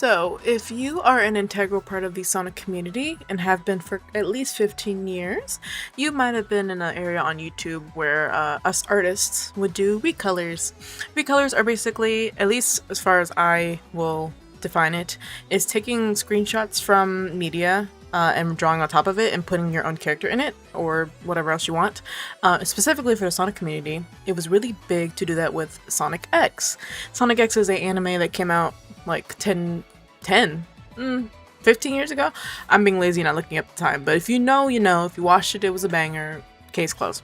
So, if you are an integral part of the Sonic community and have been for at least 15 years, you might have been in an area on YouTube where us artists would do recolors. Recolors are basically, at least as far as I will define it, is taking screenshots from media and drawing on top of it and putting your own character in it or whatever else you want. Specifically for the Sonic community, it was really big to do that with Sonic X. Sonic X is an anime that came out like 15 years ago. I'm being lazy not looking up the time, but if you know, you know. If you watched it, it was a banger. Case closed.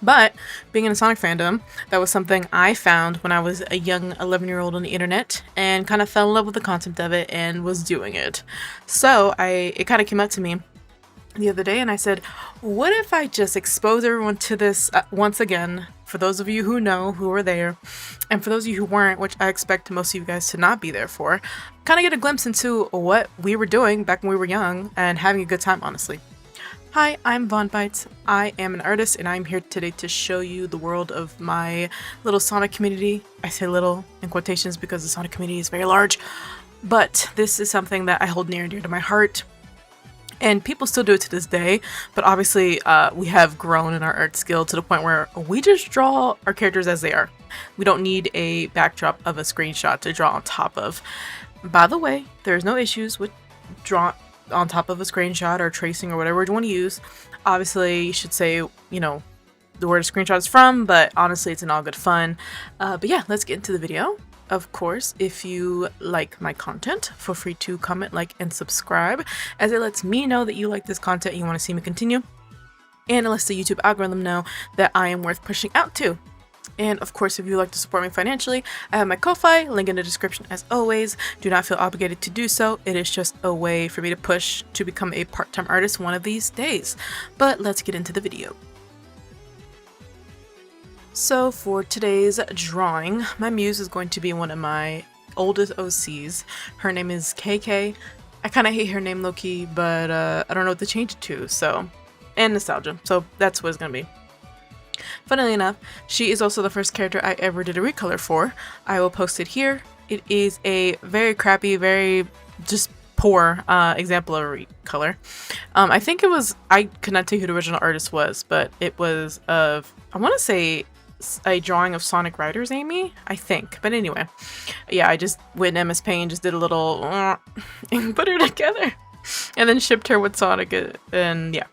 But being in a Sonic fandom, that was something I found when I was a young 11-year-old on the internet and kind of fell in love with the concept of it and was doing it. So it kind of came up to me the other day and I said, what if I just expose everyone to this once again, for those of you who know, who were there, and for those of you who weren't, which I expect most of you guys to not be there for, kind of get a glimpse into what we were doing back when we were young and having a good time, honestly. Hi, I'm Von Bites. I am an artist and I'm here today to show you the world of my little Sonic community. I say little in quotations because the Sonic community is very large, but this is something that I hold near and dear to my heart. And people still do it to this day, but obviously we have grown in our art skill to the point where we just draw our characters as they are. We don't need a backdrop of a screenshot to draw on top of. By the way, there's no issues with draw on top of a screenshot or tracing or whatever you want to use. Obviously, you should say, you know, the word a screenshot is from, but honestly, it's in all good fun. But yeah, let's get into the video. Of course, if you like my content, feel free to comment, like, and subscribe, as it lets me know that you like this content and you want to see me continue, and it lets the YouTube algorithm know that I am worth pushing out to. And of course, if you'd like to support me financially, I have my Ko-Fi, link in the description as always. Do not feel obligated to do so. It is just a way for me to push to become a part-time artist one of these days. But let's get into the video. So for today's drawing, my muse is going to be one of my oldest OCs. Her name is KK. I kind of hate her name low-key, but I don't know what to change it to, so... and nostalgia, so that's what it's gonna be. Funnily enough, she is also the first character I ever did a recolor for. I will post it here. It is a very crappy, very just poor example of a recolor. I think it was... I could not tell you who the original artist was, but it was of... I want to say... a drawing of Sonic Riders Amy, I think. But anyway, yeah, I just went in MS Paint, just did a little and put her together, and then shipped her with Sonic, and yeah.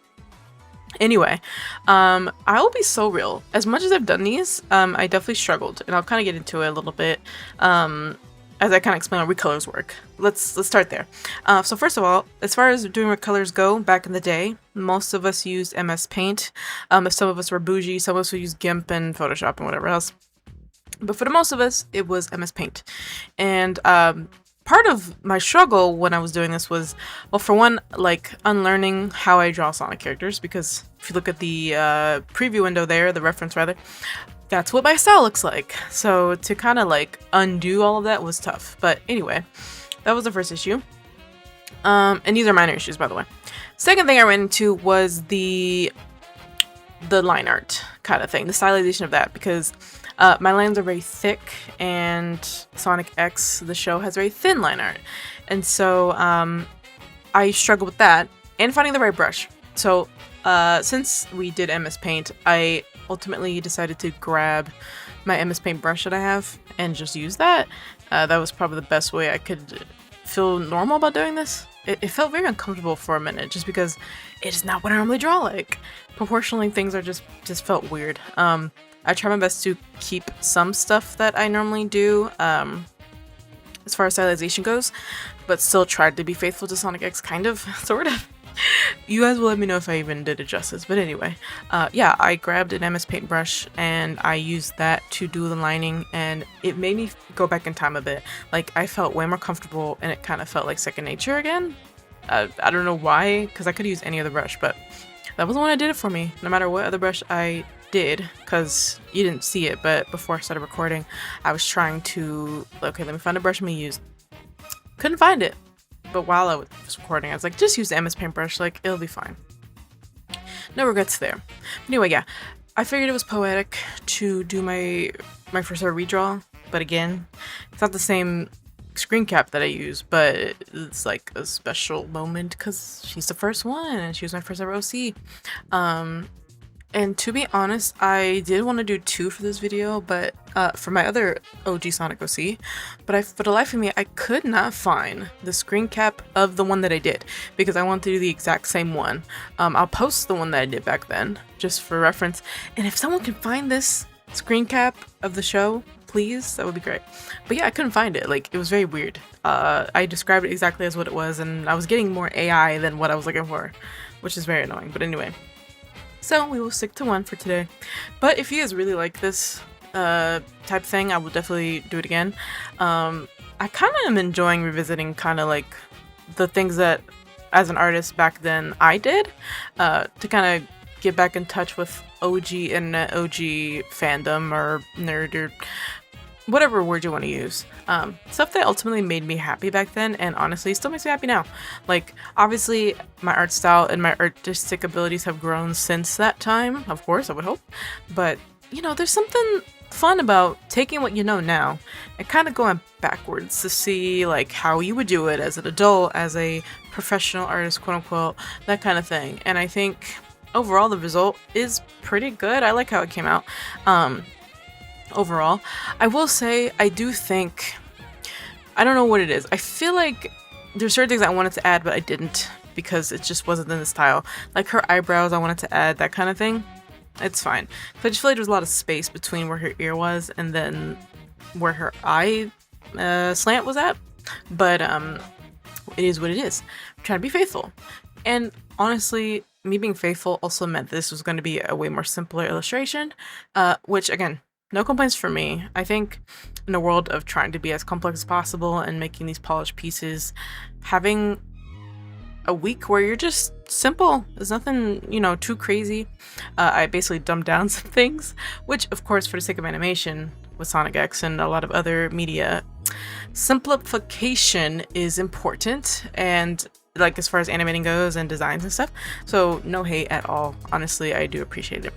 Anyway, I will be so real. As much as I've done these, I definitely struggled, and I'll kind of get into it a little bit. As I kind of explain how recolors work. Let's start there. So first of all, as far as doing recolors go, back in the day, most of us used MS Paint. If some of us were bougie, some of us would use GIMP and Photoshop and whatever else. But for the most of us, it was MS Paint. And part of my struggle when I was doing this was, well, for one, like unlearning how I draw Sonic characters, because if you look at the preview window there, the reference rather, that's what my style looks like. So to kind of like undo all of that was tough. But anyway, that was the first issue. And these are minor issues, by the way. Second thing I ran into was the line art kind of thing, the stylization of that, because my lines are very thick and Sonic X, the show, has very thin line art. And so I struggled with that and finding the right brush. So since we did MS Paint, I ultimately decided to grab my MS Paint brush that I have and just use that. That was probably the best way I could feel normal about doing this. It felt very uncomfortable for a minute just because it is not what I normally draw like. Proportionally, things are just felt weird. I try my best to keep some stuff that I normally do as far as stylization goes, but still tried to be faithful to Sonic X, kind of, sort of. You guys will let me know if I even did it justice, but anyway, yeah, I grabbed an MS Paint brush and I used that to do the lining, and it made me go back in time a bit. Like, I felt way more comfortable and it kind of felt like second nature again. I don't know why, because I could use any other brush, but that was the one that did it for me, no matter what other brush I did, because you didn't see it, but before I started recording, I was trying to, okay, let me find a brush I'm gonna use. Couldn't find it. But while I was recording, I was like, just use the MS Paint brush, like, it'll be fine. No regrets there. Anyway, yeah, I figured it was poetic to do my first ever redraw, but again, it's not the same screen cap that I use, but it's like a special moment because she's the first one and she was my first ever OC. And to be honest, I did want to do 2 for this video, but for my other OG Sonic OC, but for the life of me, I could not find the screen cap of the one that I did because I want to do the exact same one. I'll post the one that I did back then just for reference, and if someone can find this screen cap of the show, please, that would be great. But yeah, I couldn't find it. Like, it was very weird. I described it exactly as what it was, and I was getting more AI than what I was looking for, which is very annoying. But anyway. So we will stick to 1 for today. But if you guys really like this type thing, I will definitely do it again. I kind of am enjoying revisiting kind of like the things that as an artist back then I did to kind of get back in touch with OG internet, OG fandom or nerd or whatever word you want to use. Stuff that ultimately made me happy back then, and honestly still makes me happy now. Like, obviously my art style and my artistic abilities have grown since that time, of course, I would hope, but you know, there's something fun about taking what you know now and kind of going backwards to see like how you would do it as an adult, as a professional artist, quote unquote, that kind of thing. And I think overall the result is pretty good. I like how it came out. Overall, I will say I do think, I don't know what it is. I feel like there's certain things I wanted to add, but I didn't because it just wasn't in the style. Like her eyebrows, I wanted to add that kind of thing. It's fine. I just feel like there's a lot of space between where her ear was and then where her eye slant was at. But it is what it is. I'm trying to be faithful. And honestly, me being faithful also meant this was going to be a way more simpler illustration, which again, no complaints from me. I think in a world of trying to be as complex as possible and making these polished pieces, having a week where you're just simple, there's nothing, you know, too crazy. I basically dumbed down some things, which of course for the sake of animation with Sonic X and a lot of other media, simplification is important, and like as far as animating goes and designs and stuff. So no hate at all. Honestly, I do appreciate it.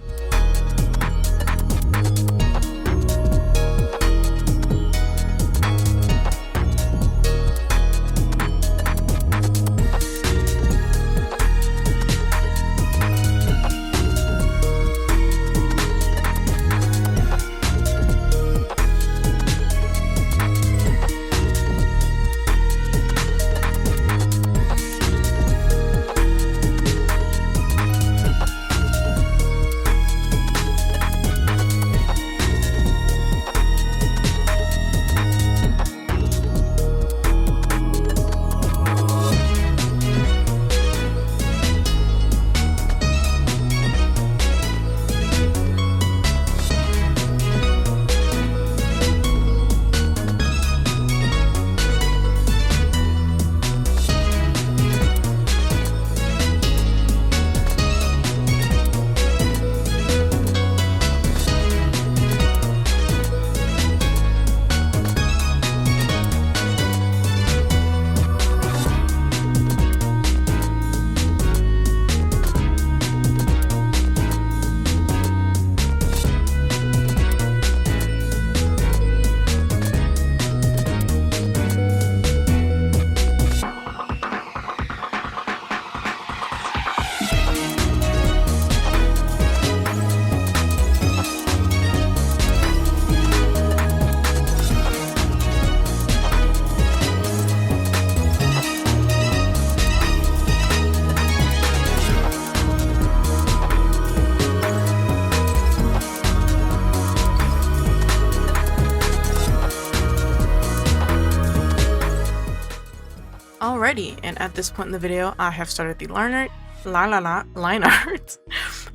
Alrighty, and at this point in the video, I have started the line art.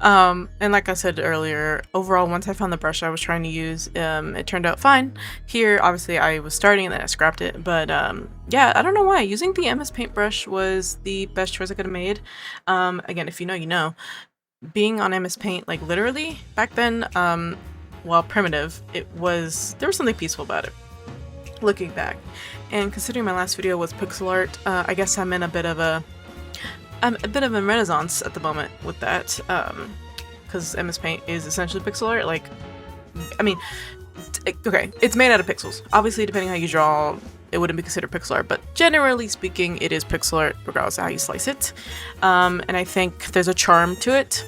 And like I said earlier, overall, once I found the brush I was trying to use, it turned out fine. Here, obviously, I was starting and then I scrapped it, but yeah, I don't know why. Using the MS Paint brush was the best choice I could have made. Again, if you know, you know. Being on MS Paint, like literally, back then, while primitive, there was something peaceful about it. Looking back, and considering my last video was pixel art, I guess I'm in a bit of a renaissance at the moment with that, because MS Paint is essentially pixel art. Like, I mean, okay, it's made out of pixels. Obviously, depending how you draw, it wouldn't be considered pixel art, but generally speaking, it is pixel art regardless of how you slice it. And I think there's a charm to it.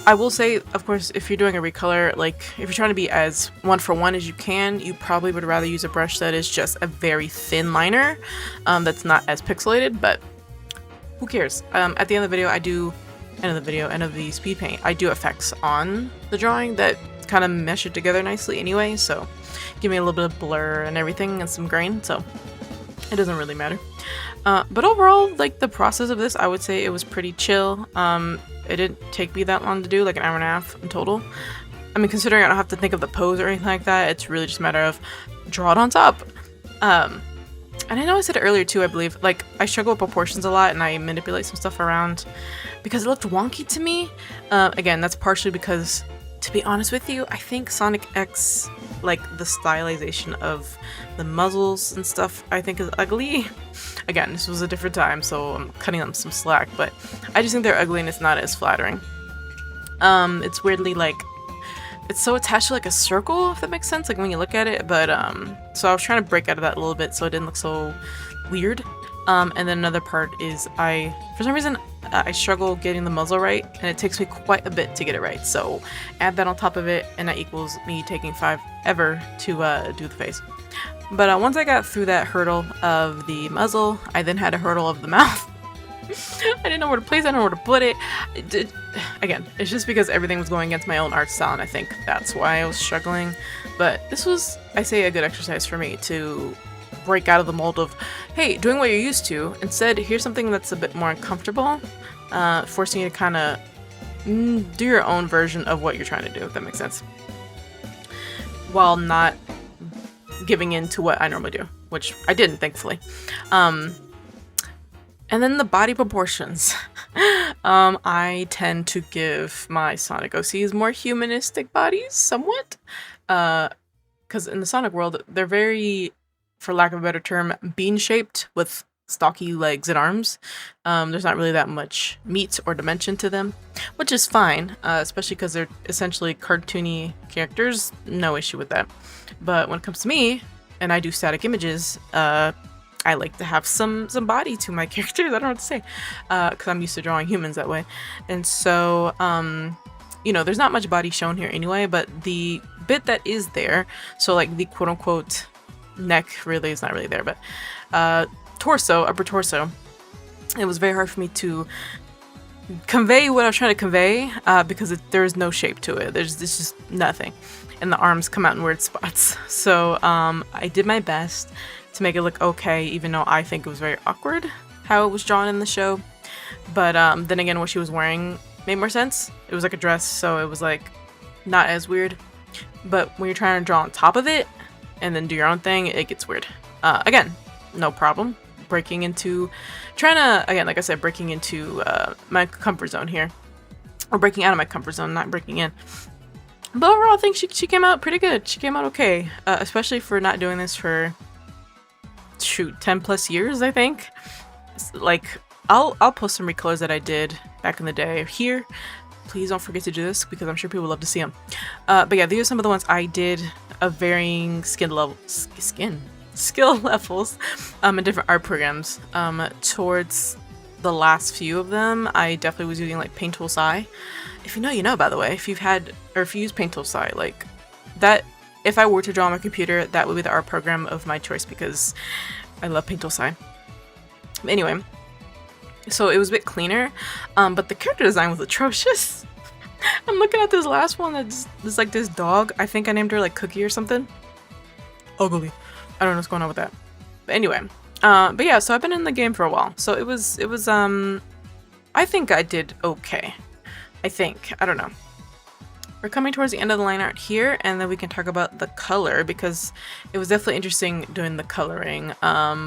I will say, of course, if you're doing a recolor, like if you're trying to be as one-for-one as you can, you probably would rather use a brush that is just a very thin liner that's not as pixelated, but who cares? At the end of the video, end of the speed paint, I do effects on the drawing that kind of mesh it together nicely anyway, so give me a little bit of blur and everything and some grain, so it doesn't really matter. But overall, like the process of this, I would say it was pretty chill. It didn't take me that long to do, like an hour and a half in total. I mean, considering I don't have to think of the pose or anything like that, it's really just a matter of draw it on top. And I know I said it earlier too, I believe, like I struggle with proportions a lot and I manipulate some stuff around because it looked wonky to me. Again, that's partially because, to be honest with you, I think Sonic X, like the stylization of the muzzles and stuff, I think is ugly. Again, this was a different time, so I'm cutting them some slack, but I just think they're ugly and it's not as flattering. It's weirdly like, it's so attached to like a circle, if that makes sense, like when you look at it, but so I was trying to break out of that a little bit so it didn't look so weird. And then another part is for some reason, I struggle getting the muzzle right, and it takes me quite a bit to get it right. So add that on top of it, and that equals me taking 5 ever to do the face. But once I got through that hurdle of the muzzle, I then had a hurdle of the mouth. I didn't know where to place it, I didn't know where to put it. Again, it's just because everything was going against my own art style, and I think that's why I was struggling. But this was, I say, a good exercise for me to break out of the mold of, hey, doing what you're used to. Instead, here's something that's a bit more uncomfortable, forcing you to kind of do your own version of what you're trying to do, if that makes sense. While not giving in to what I normally do, which I didn't, thankfully. And then the body proportions. I tend to give my Sonic OCs more humanistic bodies, somewhat. Because in the Sonic world, they're very, for lack of a better term, bean-shaped with stocky legs and arms. There's not really that much meat or dimension to them, which is fine, especially because they're essentially cartoony characters. No issue with that. But when it comes to me, and I do static images, I like to have some body to my characters. I don't know what to say, because I'm used to drawing humans that way. And so, you know, there's not much body shown here anyway, but the bit that is there, so like the quote-unquote neck really is not really there, but torso, upper torso, it was very hard for me to convey what I was trying to convey, because there is no shape to it. There's just nothing. And the arms come out in weird spots. So I did my best to make it look okay, even though I think it was very awkward how it was drawn in the show. But then again, what she was wearing made more sense. It was like a dress, so it was like not as weird. But when you're trying to draw on top of it and then do your own thing, it gets weird. Again, no problem. Breaking into, again, like I said, breaking into my comfort zone here. Or breaking out of my comfort zone, not breaking in. But overall, I think she came out pretty good. She came out okay, especially for not doing this for, shoot, 10 plus years, I think. Like, I'll post some recolors that I did back in the day here. Please don't forget to do this because I'm sure people would love to see them. But yeah, these are some of the ones I did of varying skill levels in different art programs. Towards the last few of them, I definitely was using like Paint Tool Sci. If you know, you know, by the way. If you've had, or if you use Paint Tool Sci, like that, if I were to draw on my computer, that would be the art program of my choice because I love Paint Tool Sci. But anyway, so it was a bit cleaner, but the character design was atrocious. I'm looking at this last one that's like this dog. I think I named her like Cookie or something. Ugly. I don't know what's going on with that. But anyway, but yeah, so I've been in the game for a while. So it was I think I did okay. I think. I don't know. We're coming towards the end of the line art here, and then we can talk about the color, because it was definitely interesting doing the coloring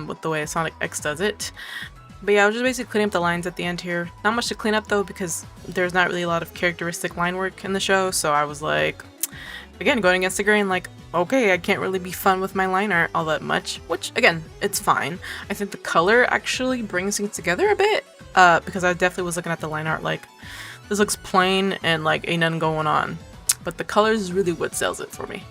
with the way Sonic X does it. But yeah, I was just basically cleaning up the lines at the end here. Not much to clean up though, because there's not really a lot of characteristic line work in the show, so I was like, again, going against the grain, like, okay, I can't really be fun with my line art all that much, which, again, it's fine. I think the color actually brings things together a bit, because I definitely was looking at the line art like, this looks plain and like ain't nothing going on. But the colors is really what sells it for me.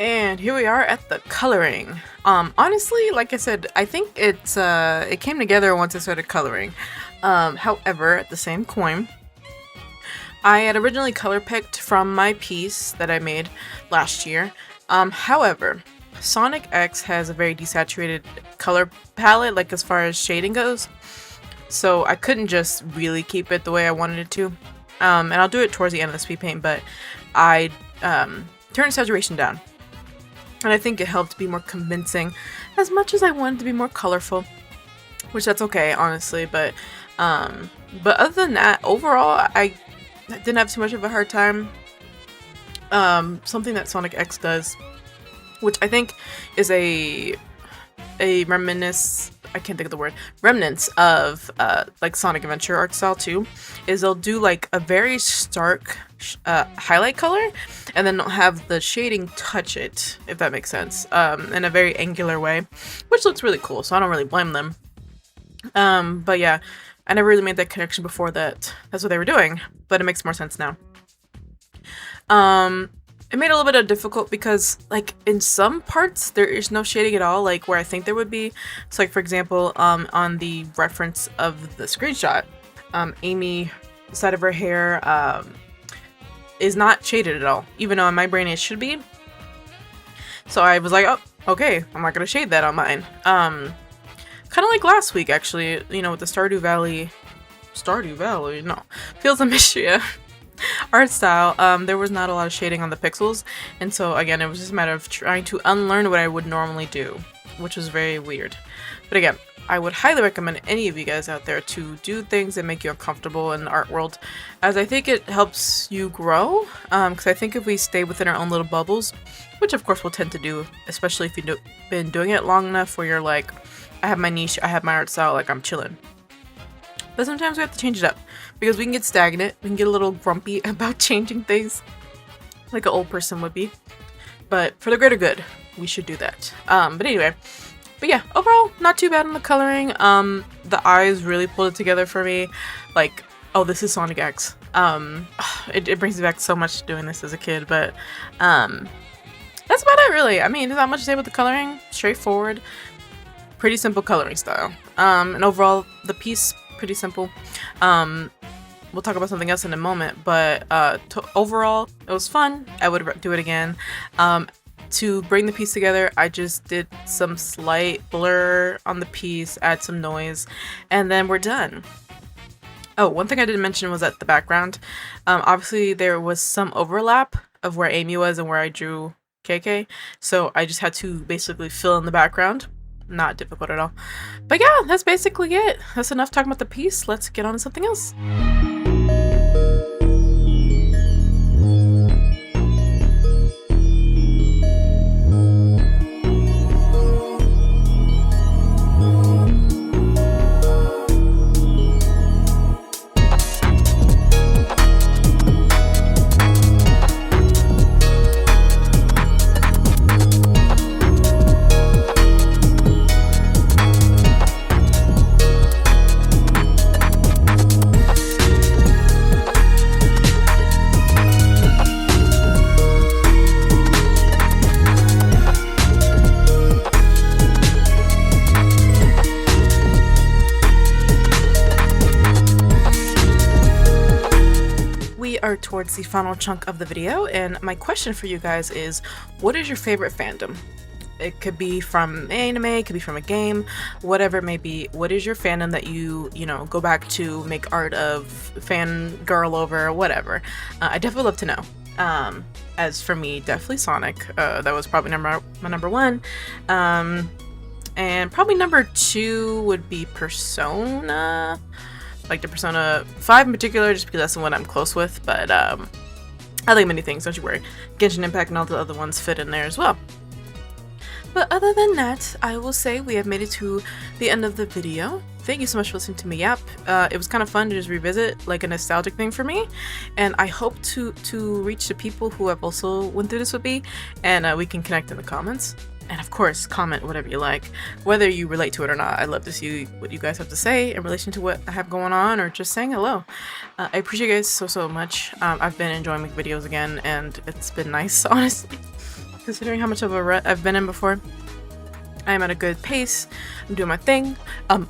And here we are at the coloring. Honestly, like I said, I think it came together once I started coloring. However, at the same coin, I had originally color picked from my piece that I made last year. However, Sonic X has a very desaturated color palette, like as far as shading goes. So I couldn't just really keep it the way I wanted it to. And I'll do it towards the end of the speed paint, but I turned saturation down. And I think it helped be more convincing as much as I wanted to be more colorful, which that's okay, honestly. But other than that, overall, I didn't have too much of a hard time. Something that Sonic X does, which I think is a remnants of like Sonic Adventure art style too, is they'll do like a very stark highlight color and then they'll have the shading touch it, if that makes sense, in a very angular way, which looks really cool, so I don't really blame them. But yeah, I never really made that connection before that that's what they were doing, but it makes more sense now. It made it a little bit difficult because, like, in some parts there is no shading at all, like where I think there would be. So, like, for example, on the reference of the screenshot, Amy, the side of her hair, is not shaded at all, even though in my brain it should be. So I was like, oh, okay, I'm not gonna shade that on mine. Kind of like last week, actually, you know, with the Stardew Valley, no, Fields of Mistria art style, there was not a lot of shading on the pixels, and so again, it was just a matter of trying to unlearn what I would normally do, which was very weird. But again, I would highly recommend any of you guys out there to do things that make you uncomfortable in the art world, as I think it helps you grow, because I think if we stay within our own little bubbles, which of course we'll tend to do, especially if you've been doing it long enough where you're like, I have my niche, I have my art style, like I'm chilling. But sometimes we have to change it up, because we can get stagnant, we can get a little grumpy about changing things, like an old person would be. But for the greater good, we should do that. But anyway, but yeah, overall, not too bad on the coloring. The eyes really pulled it together for me. Like, oh, this is Sonic X. It brings me back so much doing this as a kid, but that's about it really. I mean, there's not much to say about the coloring. Straightforward, pretty simple coloring style. And overall, the piece, pretty simple. We'll talk about something else in a moment, but overall, it was fun. I would do it again. To bring the piece together, I just did some slight blur on the piece, add some noise, and then we're done. Oh, one thing I didn't mention was that the background. Obviously, there was some overlap of where Amy was and where I drew KK, so I just had to basically fill in the background. Not difficult at all. But yeah, that's basically it. That's enough talking about the piece. Let's get on to something else. Are towards the final chunk of the video, and my question for you guys is, what is your favorite fandom? It could be from anime, it could be from a game, whatever it may be. What is your fandom that you know, go back to, make art of, fan girl over, whatever? I definitely love to know. As for me, definitely Sonic. That was probably my number one. And probably number two would be Persona. Like the Persona 5 in particular, just because that's the one I'm close with, but I like many things, don't you worry. Genshin Impact and all the other ones fit in there as well. But other than that, I will say we have made it to the end of the video. Thank you so much for listening to me yap. It was kind of fun to just revisit, like a nostalgic thing for me, and I hope to reach the people who have also went through this with me, and we can connect in the comments. And of course, comment whatever you like, whether you relate to it or not. I'd love to see what you guys have to say in relation to what I have going on, or just saying hello. I appreciate you guys so much. I've been enjoying making videos again, and it's been nice, honestly. considering how much of a rut I've been in before. I am at a good pace. I'm doing my thing.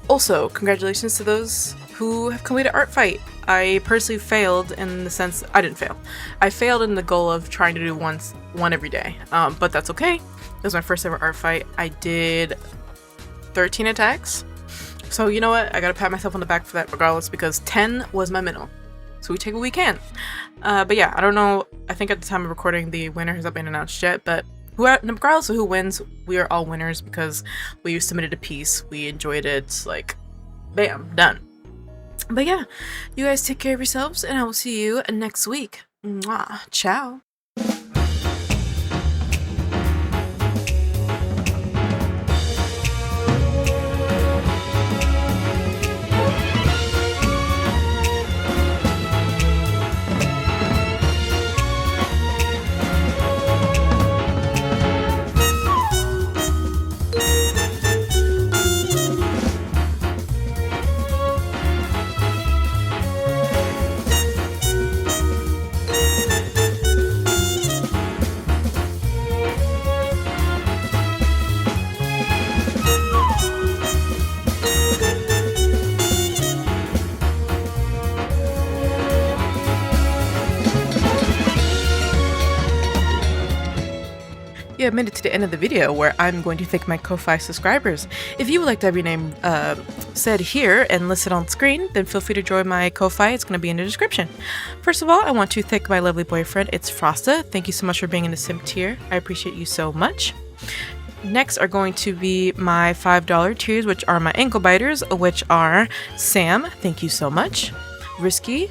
Also, congratulations to those who have completed Art Fight. I personally failed in the sense I didn't fail. I failed in the goal of trying to do one every day. But that's okay. It was my first ever Art Fight. I did 13 attacks. So you know what? I gotta pat myself on the back for that regardless, because 10 was my minimum. So we take what we can. But yeah, I don't know. I think at the time of recording, the winner has not been announced yet. But regardless of who wins, we are all winners because we submitted a piece. We enjoyed it. Like, bam, done. But yeah, you guys take care of yourselves, and I will see you next week. Mwah. Ciao. You have made it to the end of the video where I'm going to thank my Ko-Fi subscribers. If you would like to have your name said here and listed on screen, then feel free to join my Ko-Fi. It's going to be in the description. First of all, I want to thank my lovely boyfriend. It's Frosta. Thank you so much for being in the simp tier. I appreciate you so much. Next are going to be my $5 tiers, which are my ankle biters, which are Sam. Thank you so much. Risky.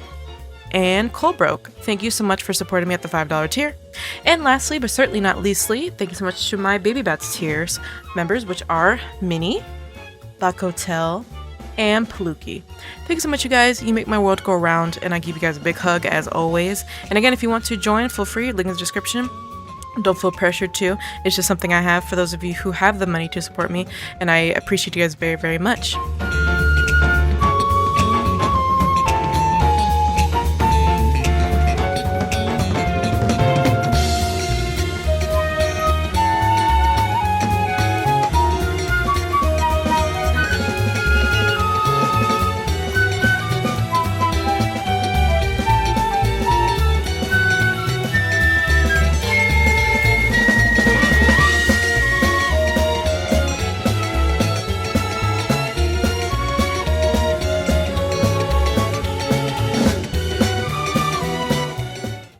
And Colebroke. Thank you so much for supporting me at the $5 tier. And lastly, but certainly not leastly, thank you so much to my Baby Bats tiers members, which are Minnie, Lacotel, and Paluki. Thank you so much, you guys. You make my world go round, and I give you guys a big hug as always. And again, if you want to join, feel free. Link in the description. Don't feel pressured to. It's just something I have for those of you who have the money to support me, and I appreciate you guys very, very much.